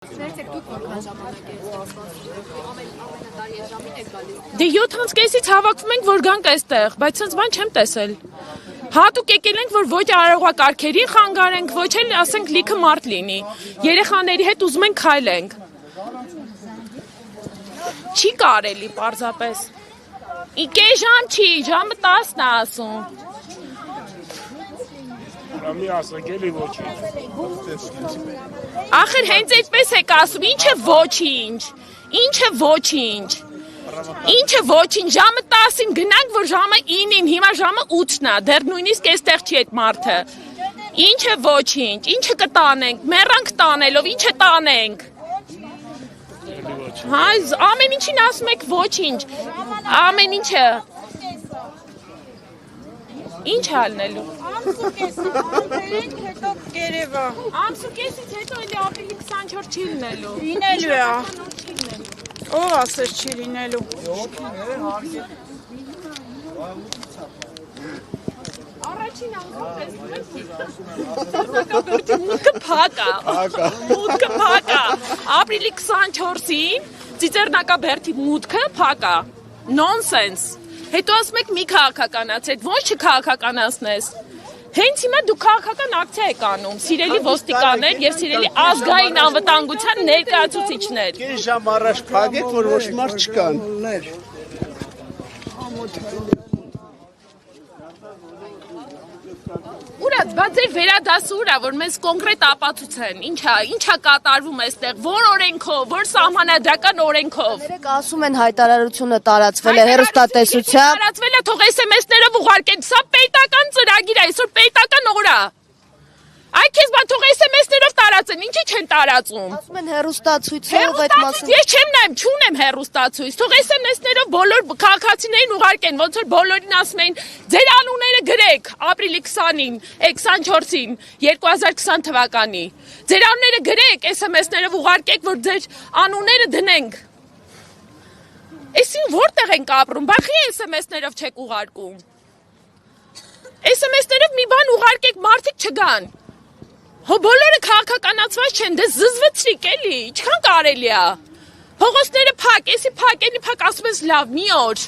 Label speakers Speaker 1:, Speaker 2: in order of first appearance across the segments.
Speaker 1: Դե 7:30-ից հավաքվում ենք, որ գանք այստեղ, բայց սենց բան չեմ տեսել։ Հատուկ եկել ենք, որ ոչ արարողակարգերի խանգարենք, ոչ էլ ասենք լիքը մարդ լինի։ Երեխաների հետ ուզում ենք քայլենք։ Չի կարելի պարզապես։ Իկե ժամ չի, ժամը 10-ն է ասում։
Speaker 2: Մի ասենք էլի ոչինչ։
Speaker 1: Ախր հենց այդպես եք ասում, ինչը ոչինչ, ինչը ոչինչ, ինչը ոչինչ, ժամը 10-ին գնանք, որ ժամը 9-ին, հիմա ժամը 8-ն է, դեռ նույնիսկ էստեղ չի այդ մարդը։ Ինչը ոչինչ, ինչը կտանենք, մեռանք տանելով, ինչը տանենք։ Հա, ամեն ինչին ասում եք ոչինչ, ամեն ինչը։ Ինչ հալնելու։ Ամսուկեսից հետո էլի ապրիլի 24 չի լինելու։
Speaker 3: Լինելու է։ Ով ասես չի լինելու։
Speaker 1: Առաջին անգամ տեսնում եք մուտքը փակ է։ Մուտքը փակ է։ Ապրիլի 24-ին Ծիծեռնակաբերդի մուտքը փակ է։ Նոնսենս։ Հետո ասում եք մի քաղաքականացեք, ոչ չքաղաքականացնես։ Հենց հիմա դուք քաղաքական ակցիա եք անում, սիրելի ոստիկաններ եւ սիրելի ազգային անվտանգության ներկայացուցիչներ։
Speaker 4: Կես ժամ առաջ փակեք, որ ոչ մարդ չկան։
Speaker 1: Ուրա, բայց ձեր վերադասը ուրա, որ մեզ կոնկրետ ապացուցեն, ինչա կատարվում այստեղ, որ օրենքով, որ սահմանադրական օրենքով։
Speaker 5: Երեք ասում են հայտարարությունը տարածվել է հեռուստատեսությամբ։
Speaker 1: Տարածվել է, թող SMS-ներով ուղարկեն, սա պետական ծրագիր է, այսօր պետական օր է։ Այ քեզ բան թող SMS-ներով տարածեն, ինչի չեն տարածում։
Speaker 5: Ասում են հեռուստացույցով այդ մասին։
Speaker 1: Ես չեմ նայում, չունեմ հեռուստացույց, թող SMS-ներով բոլոր քաղաքացիներին ուղարկեն, ոնց որ բոլորին ասում էին, ձեր անունները գրեք ապրիլի 20-ին, 24-ին, 2020 թվականի։ Ձեր անունները գրեք, SMS-ներով ուղարկեք, որ ձեր անունները դնենք։ Էսին որտեղ ենք ապրում, բախի SMS-ներով չեք ուղարկում։ SMS-ներով մի բան ուղարկեք, մարդիկ չգան։ Հո բոլորը քաղաքականացված չեն, դե զզվեցրիկ էլի, ինչքան կարելի է։ Փողոցները փակ, էսի փակ, էլի փակ, ասում ես լավ, մի օր։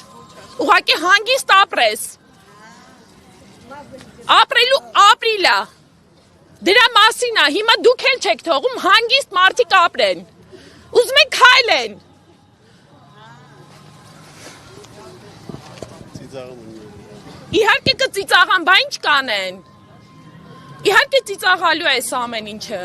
Speaker 1: Ուղղակի հանգիստ ապրես։ Ապրելու ապրիլ է։ Դրա մասին է, հիմա դուք էլ չեք թողում հանգիստ մարդիկ ապրեն։ Ուզում են քայլեն։ Իհարկե կծիծաղան, բա ինչ կանեն։ Իհարկե ծիծաղալու է այս ամեն ինչը։